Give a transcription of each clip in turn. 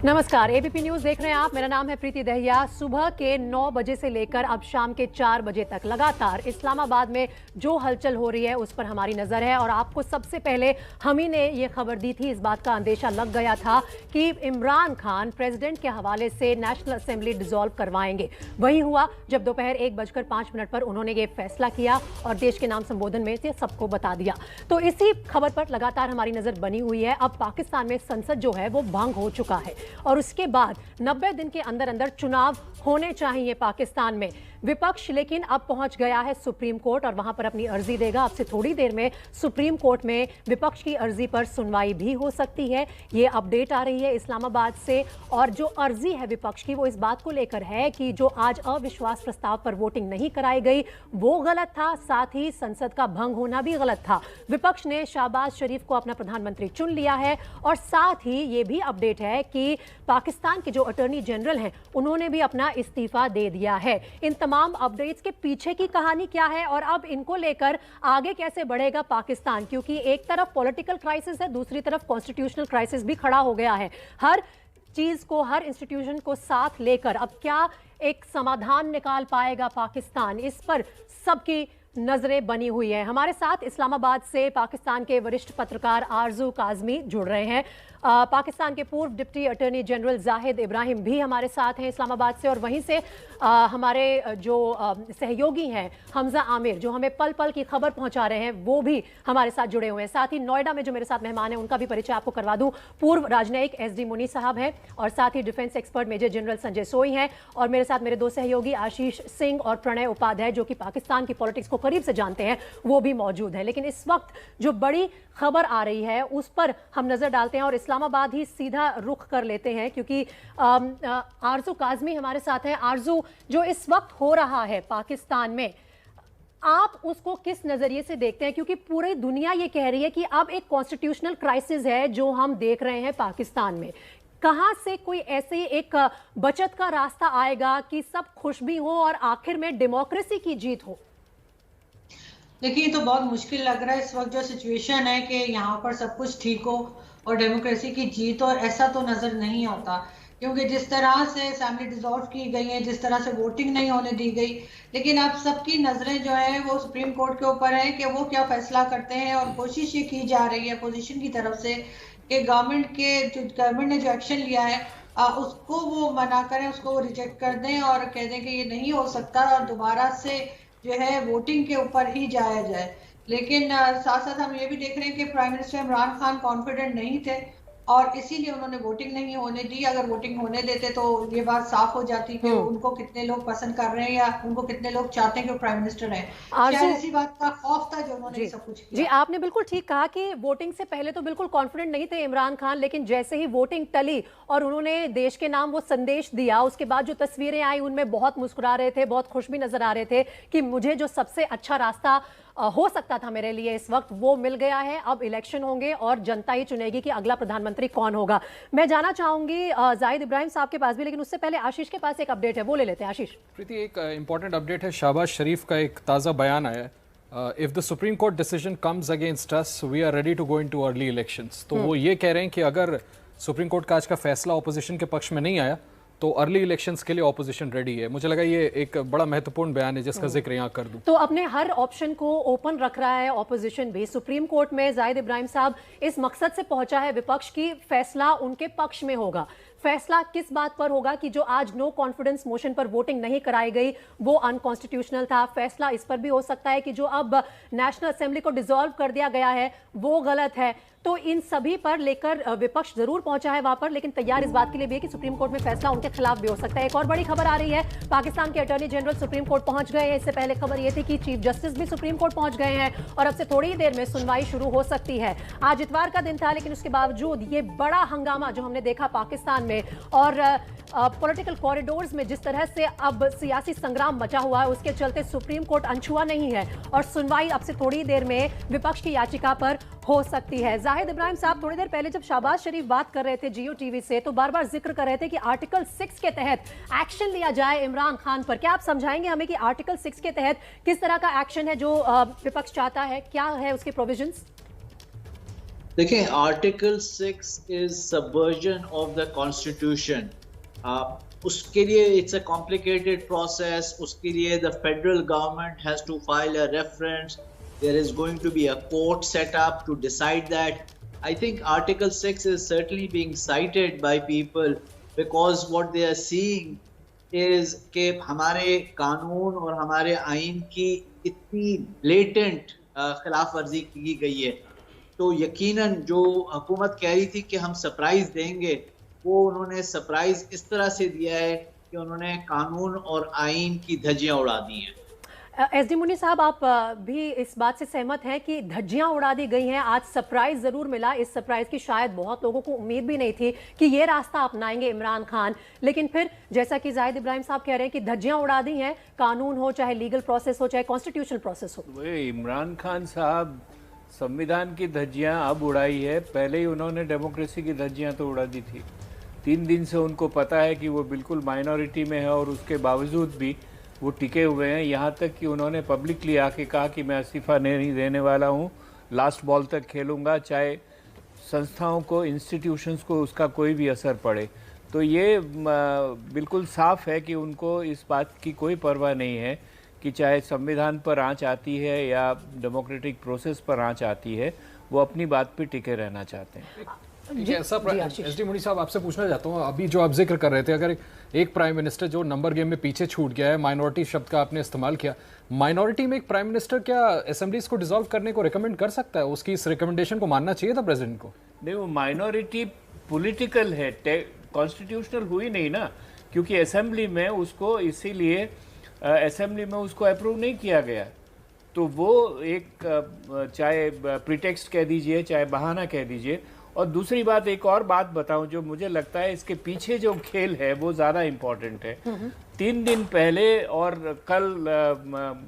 नमस्कार, ABP news देख रहे हैं आप। मेरा नाम है प्रीति दहिया। सुबह के 9 बजे से लेकर अब शाम के 4 बजे तक लगातार इस्लामाबाद में जो हलचल हो रही है उस पर हमारी नजर है। और आपको सबसे पहले हम ही ने ये खबर दी थी, इस बात का अंदेशा लग गया था कि इमरान खान प्रेसिडेंट के हवाले से नेशनल असेंबली डिसॉल्व करवाएंगे। वही हुआ जब दोपहर 1:05 पर उन्होंने ये फैसला किया और देश के नाम संबोधन में से सबको बता दिया। तो इसी खबर पर लगातार हमारी नजर बनी हुई है। अब पाकिस्तान में संसद जो है वो भंग हो चुका है और उसके बाद 90 दिन के अंदर अंदर चुनाव होने चाहिए पाकिस्तान में। विपक्ष लेकिन अब पहुंच गया है सुप्रीम कोर्ट और वहां पर अपनी अर्जी देगा। अब से थोड़ी देर में सुप्रीम कोर्ट में विपक्ष की अर्जी पर सुनवाई भी हो सकती है। ये अपडेट आ रही है इस्लामाबाद से। और जो अर्जी है विपक्ष की वो इस बात को लेकर है कि जो आज अविश्वास प्रस्ताव पर वोटिंग नहीं कराई गई वो गलत था, साथ ही संसद का भंग होना भी गलत था। विपक्ष ने शहबाज शरीफ को अपना प्रधानमंत्री चुन लिया है और साथ ही ये भी अपडेट है कि पाकिस्तान के जो अटॉर्नी जनरल हैं उन्होंने भी अपना इस्तीफा दे दिया है। इन तमाम अपडेट्स के पीछे की कहानी क्या है और अब इनको लेकर आगे कैसे बढ़ेगा पाकिस्तान, क्योंकि एक तरफ पॉलिटिकल क्राइसिस है, दूसरी तरफ कॉन्स्टिट्यूशनल क्राइसिस भी खड़ा हो गया है। हर चीज को, हर इंस्टीट्यूशन को साथ लेकर अब क्या एक समाधान निकाल पाएगा पाकिस्तान, इस पर सबकी नजरें बनी हुई है। हमारे साथ इस्लामाबाद से पाकिस्तान के वरिष्ठ पत्रकार आरजू काजमी जुड़ रहे हैं। पाकिस्तान के पूर्व deputy attorney general Zahid Ibrahim भी हमारे साथ हैं इस्लामाबाद से। और वहीं से हमारे जो सहयोगी हैं हमजा आमिर, जो हमें पल पल की खबर पहुंचा रहे हैं, वो भी हमारे साथ जुड़े हुए हैं। साथ ही नोएडा में जो मेरे साथ मेहमान हैं उनका भी परिचय आपको करवा दूं। पूर्व राजनयिक SD मुनी साहब हैं और साथ ही defence expert major general Sanjay Soi हैं। और मेरे साथ मेरे दो सहयोगी आशीष सिंह और प्रणय उपाध्याय, जो कि पाकिस्तान की पॉलिटिक्स को करीब से जानते हैं, वो भी मौजूद हैं। लेकिन इस वक्त जो बड़ी खबर आ रही है उस पर हम नजर डालते हैं और इस्लामाबाद ही सीधा रुख कर लेते हैं, क्योंकि आरजू काजमी हमारे साथ हैं। आरजू, जो इस वक्त हो रहा है पाकिस्तान में, आप उसको किस नजरिए से देखते हैं? क्योंकि पूरी दुनिया ये कह रही है कि अब एक कॉन्स्टिट्यूशनल क्राइसिस है जो हम देख रहे हैं पाकिस्तान में। कहां से कोई ऐसे एक बचत का रास्ता आएगा कि सब खुश भी हो और आखिर में डेमोक्रेसी की जीत हो? देखिए, ये तो बहुत मुश्किल लग रहा है इस वक्त जो सिचुएशन है कि यहाँ पर सब कुछ ठीक हो और डेमोक्रेसी की जीत हो, और ऐसा तो नजर नहीं आता। क्योंकि जिस तरह से असेंबली डिसॉल्व की गई है, जिस तरह से वोटिंग नहीं होने दी गई, लेकिन अब सबकी नजरें जो है वो सुप्रीम कोर्ट के ऊपर है कि वो क्या फैसला करते हैं। और कोशिश ये की जा रही है अपोजिशन की तरफ से कि गवर्नमेंट ने जो एक्शन लिया है उसको वो मना करें, उसको वो रिजेक्ट कर दें और कह दें कि ये नहीं हो सकता और दोबारा से जो है वोटिंग के ऊपर ही जाया जाए। लेकिन साथ साथ हम ये भी देख रहे हैं कि prime minister Imran Khan confident नहीं थे और इसीलिए उन्होंने वोटिंग नहीं होने दी। अगर वोटिंग होने देते तो ये बात साफ हो जाती कि उनको कितने लोग पसंद कर रहे हैं या उनको कितने लोग चाहते हैं कि वो प्राइम मिनिस्टर है। शायद इसी बात का खौफ था जो उन्होंने सब कुछ किया। जी, आपने बिल्कुल ठीक कहा कि वोटिंग से पहले तो बिल्कुल कॉन्फिडेंट नहीं थे इमरान खान, लेकिन जैसे ही वोटिंग टली और उन्होंने देश के नाम वो संदेश दिया, उसके बाद जो तस्वीरें आई उनमें बहुत मुस्कुरा रहे थे, बहुत खुश भी नजर आ रहे थे कि मुझे जो सबसे अच्छा रास्ता हो सकता था मेरे लिए इस वक्त वो मिल गया है। अब इलेक्शन होंगे और जनता ही चुनेगी कि अगला प्रधानमंत्री कौन होगा। मैं जाना चाहूंगी जाहिद इब्राहिम साहब के पास भी, लेकिन उससे पहले आशीष के पास एक अपडेट है, वो ले लेते हैं। आशीष। प्रीति, एक इंपॉर्टेंट अपडेट है। शहबाज शरीफ का एक ताज़ा बयान आया है। If the supreme court decision comes against us, we are ready to go into early elections. तो वो ये कह रहे हैं कि अगर सुप्रीम कोर्ट का आज का फैसला ऑपोजिशन के पक्ष में नहीं आया तो अर्ली इलेक्शंस के लिए ऑपोजिशन रेडी है। मुझे लगा ये एक बड़ा महत्वपूर्ण बयान है जिसका जिक्र यहाँ कर दूं। तो अपने हर ऑप्शन को ओपन रख रहा है ऑपोजिशन भी। सुप्रीम कोर्ट में जाहिद इब्राहिम साहब इस मकसद से पहुंचा है विपक्ष की फैसला उनके पक्ष में होगा। फैसला किस बात पर होगा कि जो आज नो कॉन्फिडेंस मोशन पर वोटिंग नहीं कराई गई वो अनकॉन्स्टिट्यूशनल था। फैसला इस पर भी हो सकता है कि जो अब नेशनल असेंबली को डिसॉल्व कर दिया गया है वो गलत है। तो इन सभी पर लेकर विपक्ष जरूर पहुंचा है वहां पर, लेकिन तैयार इस बात के लिए भी है कि सुप्रीम कोर्ट में फैसला उनके खिलाफ भी हो सकता है। एक और बड़ी खबर आ रही है, पाकिस्तान के अटॉर्नी जनरल सुप्रीम कोर्ट पहुंच गए हैं। इससे पहले खबर यह थी कि चीफ जस्टिस भी सुप्रीम कोर्ट पहुंच गए हैं और अब से थोड़ी ही देर में सुनवाई शुरू हो सकती है। आज इतवार का दिन था, लेकिन उसके बावजूद ये बड़ा हंगामा जो हमने देखा पाकिस्तान में और पॉलिटिकल कॉरिडोर्स में जिस तरह से अब सियासी संग्राम मचा हुआ है, उसके चलते सुप्रीम कोर्ट अनछुआ नहीं है और सुनवाई अब से थोड़ी देर में विपक्ष की याचिका पर हो सकती है। जाहिद इब्राहिम साहब, थोड़ी देर पहले जब शहबाज शरीफ बात कर रहे थे जियो टीवी से, तो बार बार जिक्र कर रहे थे कि आर्टिकल 6 के तहत एक्शन लिया जाए इमरान खान पर। क्या आप समझाएंगे हमें कि आर्टिकल 6 के तहत किस तरह का एक्शन है जो विपक्ष चाहता है, क्या है उसके प्रोविजंस? देखें, article 6 is subversion of the constitution. उसके लिए इट्स अ कॉम्प्लिकेटेड प्रोसेस। उसके लिए the federal government has to file a reference, there is going to be a court set up to decide that. I think Article 6 is certainly being cited by people because what they are seeing is कि हमारे कानून और हमारे आइन की इतनी blatant खिलाफ वर्जी की गई है। तो यकीनन जो हुकूमत कह रही थी कि हम सरप्राइज देंगे, वो उन्होंने सरप्राइज इस तरह से दिया है कि उन्होंने कानून और आइन की धज्जियां उड़ा दी हैं। एसडी मुनी साहब, आप भी इस बात से सहमत हैं कि धज्जियां उड़ा दी गई हैं? आज सरप्राइज जरूर मिला, इस सरप्राइज की शायद बहुत लोगों को उम्मीद भी नहीं थी कि ये रास्ता अपनाएंगे इमरान खान, लेकिन फिर जैसा कि जाहिद इब्राहिम साहब कह रहे हैं कि धज्जियां उड़ा दी हैं, कानून हो, चाहे लीगल प्रोसेस हो, चाहे कॉन्स्टिट्यूशनल प्रोसेस हो। इमरान खान साहब संविधान की धज्जियां अब उड़ाई है, पहले ही उन्होंने डेमोक्रेसी की धज्जियां तो उड़ा दी थी। 3 दिन से उनको पता है कि वो बिल्कुल माइनॉरिटी में है और उसके बावजूद भी वो टिके हुए हैं। यहाँ तक कि उन्होंने पब्लिकली आके कहा कि मैं इस्तीफ़ा नहीं देने वाला हूँ, लास्ट बॉल तक खेलूँगा, चाहे संस्थाओं को, इंस्टीट्यूशंस को उसका कोई भी असर पड़े। तो ये बिल्कुल साफ है कि उनको इस बात की कोई परवाह नहीं है कि चाहे संविधान पर आँच आती है या डेमोक्रेटिक प्रोसेस पर आँच आती है, वो अपनी बात पे टिके रहना चाहते हैं। एसडी मुनी साहब, आपसे पूछना चाहता हूँ, अभी जो आप जिक्र कर रहे थे, अगर एक प्राइम मिनिस्टर जो नंबर गेम में पीछे छूट गया है, माइनॉरिटी शब्द का आपने इस्तेमाल किया, माइनॉरिटी में एक प्राइम मिनिस्टर क्या असेंबलीज को डिसॉल्व करने को रिकमेंड कर सकता है? उसकी इस रिकमेंडेशन को मानना चाहिए था प्रेसिडेंट को? नहीं, वो माइनॉरिटी पॉलिटिकल है, कॉन्स्टिट्यूशनल हुई नहीं ना, क्योंकि असेंबली में उसको इसीलिए असेंबली में उसको अप्रूव नहीं किया गया। तो वो एक चाहे प्रीटेक्स्ट कह दीजिए, चाहे बहाना कह दीजिए। और दूसरी बात, एक और बात बताऊं जो मुझे लगता है इसके पीछे जो खेल है वो ज़्यादा इम्पोर्टेंट है। 3 दिन पहले और कल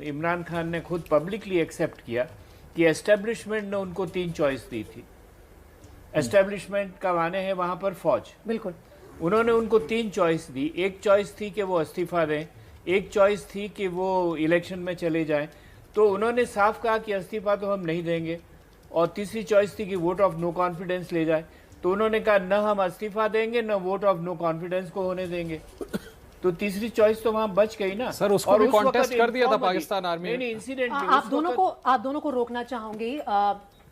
इमरान खान ने खुद पब्लिकली एक्सेप्ट किया कि एस्टेब्लिशमेंट ने उनको 3 चॉइस दी थी। एस्टेब्लिशमेंट का माने है वहाँ पर फौज। बिल्कुल। उन्होंने उनको 3 चॉइस दी। एक चॉइस थी कि वो इस्तीफा दें, एक चॉइस थी कि वो इलेक्शन में चले जाएं। तो उन्होंने साफ कहा कि इस्तीफा तो हम नहीं देंगे, और तीसरी चॉइस थी कि वोट ऑफ नो कॉन्फिडेंस ले जाए। तो उन्होंने कहा न हम इस्तीफा देंगे, न वोट ऑफ नो कॉन्फिडेंस को होने देंगे। तो तीसरी चॉइस तो वहां बच गई ना सर। उसको भी कॉन्टेस्ट कर दिया था पाकिस्तान आर्मी ने। इंसिडेंट आप दोनों को रोकना चाहूंगी।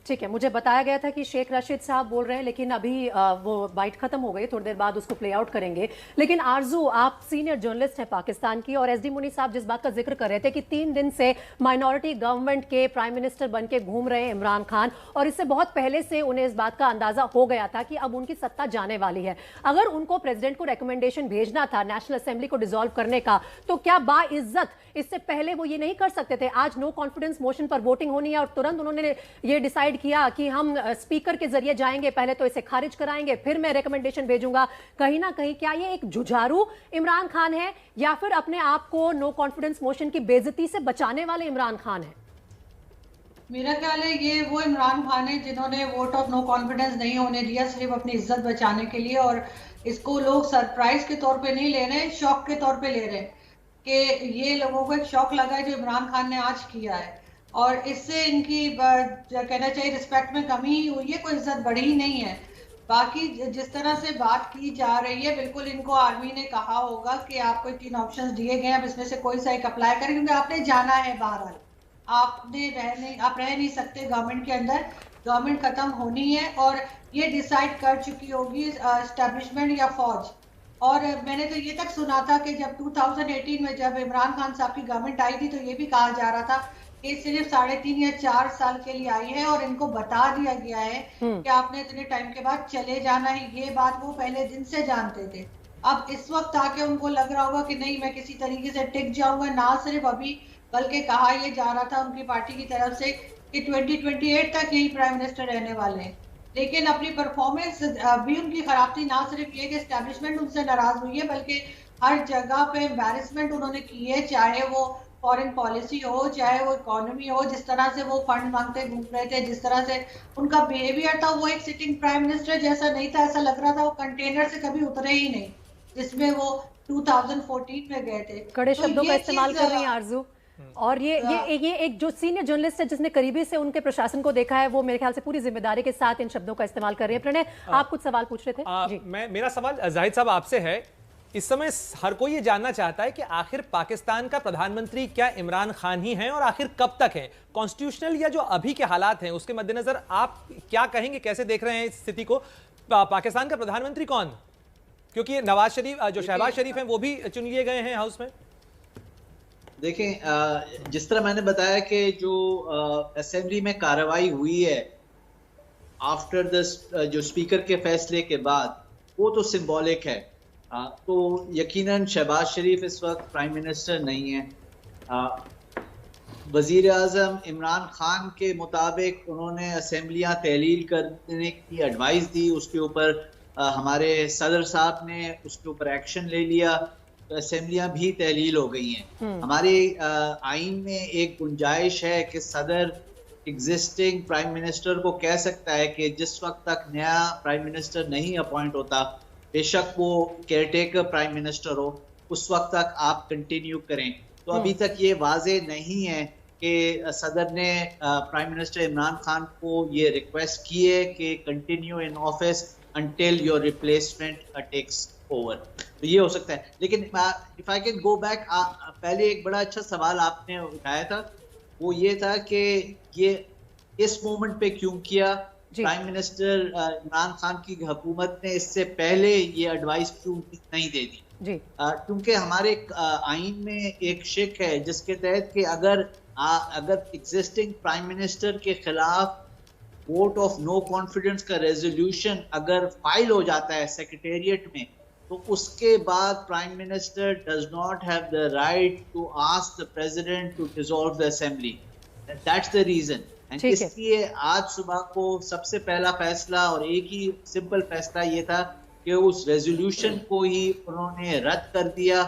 ठीक है, मुझे बताया गया था कि शेख रशीद साहब बोल रहे हैं, लेकिन अभी वो बाइट खत्म हो गई, थोड़ी देर बाद उसको प्ले आउट करेंगे। लेकिन आरजू, आप सीनियर जर्नलिस्ट हैं पाकिस्तान की, और एसडी मुनी साहब जिस बात का जिक्र कर रहे थे कि 3 दिन से माइनॉरिटी गवर्नमेंट के प्राइम मिनिस्टर बन के घूम रहे हैं इमरान खान, और इससे बहुत पहले से उन्हें इस बात का अंदाजा हो गया था कि अब उनकी सत्ता जाने वाली है। अगर उनको प्रेसिडेंट को रिकमेंडेशन भेजना था नेशनल असेंबली को डिसॉल्व करने का, तो क्या बाइज्जत इससे पहले वो ये नहीं कर सकते थे? आज नो कॉन्फिडेंस मोशन पर वोटिंग होनी है और तुरंत उन्होंने ये डिसाइड किया कि हम स्पीकर के जरिए जाएंगे, पहले तो इसे खारिज कराएंगे, फिर मैं रिकमेंडेशन भेजूंगा। कहीं ना कहीं क्या ये एक जुझारू इमरान खान है, या फिर अपने आप को नो कॉन्फिडेंस मोशन की बेइज्जती से बचाने वाले इमरान खान है? मेरा ख्याल है ये वो इमरान खान है जिन्होंने वोट ऑफ नो कॉन्फिडेंस नहीं होने दिया, सिर्फ अपनी इज्जत बचाने के लिए। और इसको लोग सरप्राइज के तौर पे नहीं ले रहे, शौक के तौर पे ले रहे हैं कि ये लोगों को एक शौक लगा है जो इमरान खान ने आज किया है, और इससे इनकी कहना चाहिए रिस्पेक्ट में कमी ही हुई है, कोई इज्जत बढ़ी ही नहीं है। बाकी जिस तरह से बात की जा रही है, बिल्कुल इनको आर्मी ने कहा होगा कि आपको 3 ऑप्शंस दिए गए हैं, अब इसमें से कोई सा एक अप्लाई करें, क्योंकि आपने जाना है बाहर, आप रह नहीं सकते गवर्नमेंट के अंदर, गवर्नमेंट खत्म होनी है, और ये डिसाइड कर चुकी होगी एस्टेब्लिशमेंट या फौज। और मैंने तो ये तक सुना था कि जब 2018 में जब इमरान खान साहब की गवर्नमेंट आई थी, तो ये भी कहा जा रहा था कि सिर्फ 3.5 या 4 साल के लिए आई है, और इनको बता दिया गया है कि आपने इतने टाइम के बाद चले जाना है। ये बात वो पहले दिन से जानते थे। अब इस वक्त आके उनको लग रहा होगा कि नहीं, मैं किसी तरीके से टिक जाऊंगा, ना सिर्फ अभी बल्कि कहा यह जा रहा था उनकी पार्टी की तरफ से कि 2028 तक यही प्राइम मिनिस्टर रहने वाले हैं। लेकिन अपनी परफॉर्मेंस भी उनकी खराब थी, ना सिर्फ ये कि एस्टेब्लिशमेंट उनसे नाराज हुई है, बल्कि हर जगह पे एम्बैरेसमेंट उन्होंने की है, चाहे वो फॉरेन पॉलिसी हो, चाहे वो इकोनॉमी हो, जिस तरह से वो फंड मांगते घूम रहे थे, जिस तरह से उनका बिहेवियर था, वो एक सिटिंग प्राइम मिनिस्टर जैसा नहीं था। ऐसा लग रहा था वो कंटेनर से कभी उतरे ही नहीं, जिसमें वो 2014 में गए थे। कड़े शब्दों का इस्तेमाल कर रही हैं आरजू। और ये एक जो सीनियर जर्नलिस्ट है जिसने करीबी से उनके प्रशासन को देखा है, वो मेरे ख्याल से पूरी जिम्मेदारी के साथ इन शब्दों का इस्तेमाल कर रहे हैं। प्रणय, आप कुछ सवाल पूछ रहे थे? जी। मेरा सवाल जाहिद साहब आपसे है। इस समय हर कोई ये जानना चाहता है कि आखिर पाकिस्तान का प्रधानमंत्री क्या इमरान खान ही हैं और आखिर कब तक है? कॉन्स्टिट्यूशनल या जो अभी के हालात हैं उसके मद्देनजर आप क्या कहेंगे, कैसे देख रहे हैं इस स्थिति को? पाकिस्तान का प्रधानमंत्री कौन? क्योंकि नवाज शरीफ, जो शहबाज शरीफ हैं, वो भी चुन लिए गए हैं हाउस में। देखें, जिस तरह मैंने बताया कि जो असेंबली में कार्रवाई हुई है आफ्टर द जो स्पीकर के फैसले के बाद, वो तो सिंबॉलिक है। तो यकीनन शहबाज शरीफ इस वक्त प्राइम मिनिस्टर नहीं है। वजीर आज़म इमरान खान के मुताबिक उन्होंने असेंबलियाँ तहलील करने की एडवाइस दी, उसके ऊपर हमारे सदर साहब ने उसके ऊपर एक्शन ले लिया, तो असेंबलियाँ भी तहलील हो गई हैं। हमारे आइन में एक गुंजाइश है कि सदर एग्जिस्टिंग प्राइम मिनिस्टर को कह सकता है कि जिस वक्त तक नया प्राइम मिनिस्टर नहीं अपॉइंट होता, बेशक वो केयरटेकर प्राइम मिनिस्टर हो, उस वक्त तक आप कंटिन्यू करें। तो अभी तक ये वाजे नहीं है कि सदर ने प्राइम मिनिस्टर इमरान खान को ये रिक्वेस्ट की है कि continue in office until your replacement takes over। तो ये हो सकता है। लेकिन if I can go back, पहले एक बड़ा अच्छा सवाल आपने उठाया था, वो ये था कि ये इस मोमेंट पे क्यों किया? प्राइम मिनिस्टर इमरान खान की हुकूमत ने इससे पहले ये एडवाइस क्यों नहीं दे दी? क्योंकि हमारे आइन में एक शिक है जिसके तहत कि अगर एग्जिस्टिंग प्राइम मिनिस्टर के खिलाफ वोट ऑफ नो कॉन्फिडेंस का रेजोल्यूशन अगर फाइल हो जाता है सेक्रेटेरिएट में, तो उसके बाद prime minister does not have the right to ask the president to dissolve the assembly. That's the reason. इसलिए आज सुबह को सबसे पहला फैसला और एक ही सिंपल फैसला ये था कि उस रेजोल्यूशन को ही उन्होंने रद्द कर दिया,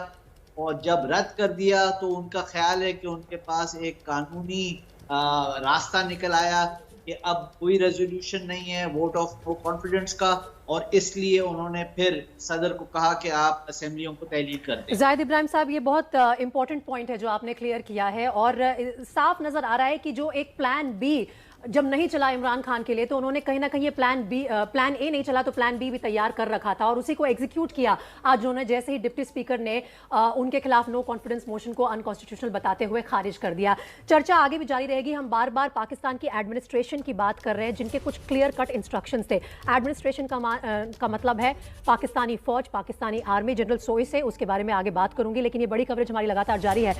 और जब रद्द कर दिया तो उनका ख्याल है कि उनके पास एक कानूनी रास्ता निकल आया कि अब कोई रेजोल्यूशन नहीं है वोट ऑफ नो कॉन्फिडेंस का, और इसलिए उन्होंने फिर सदर को कहा कि आप असेंबलियों को तहलील कर दें। जाहिद इब्राहिम साहब, ये बहुत इंपॉर्टेंट पॉइंट है जो आपने क्लियर किया है, और साफ नजर आ रहा है कि जो एक प्लान बी जब नहीं चला इमरान खान के लिए, तो उन्होंने कहीं ना कहीं ये प्लान ए नहीं चला तो प्लान बी भी तैयार कर रखा था और उसी को एग्जीक्यूट किया। आज उन्होंने जैसे ही डिप्टी स्पीकर ने उनके खिलाफ नो कॉन्फिडेंस मोशन को अनकॉन्स्टिट्यूशनल बताते हुए खारिज कर दिया। चर्चा आगे भी जारी रहेगी। हम बार बार पाकिस्तान की एडमिनिस्ट्रेशन की बात कर रहे हैं जिनके कुछ क्लियर कट इंस्ट्रक्शंस थे। एडमिनिस्ट्रेशन का मतलब है पाकिस्तानी फौज, पाकिस्तानी आर्मी। जनरल सोई से उसके बारे में आगे बात करूंगी, लेकिन ये बड़ी कवरेज हमारी लगातार जारी है।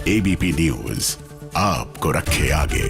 एबीपी न्यूज आपको रखे आगे।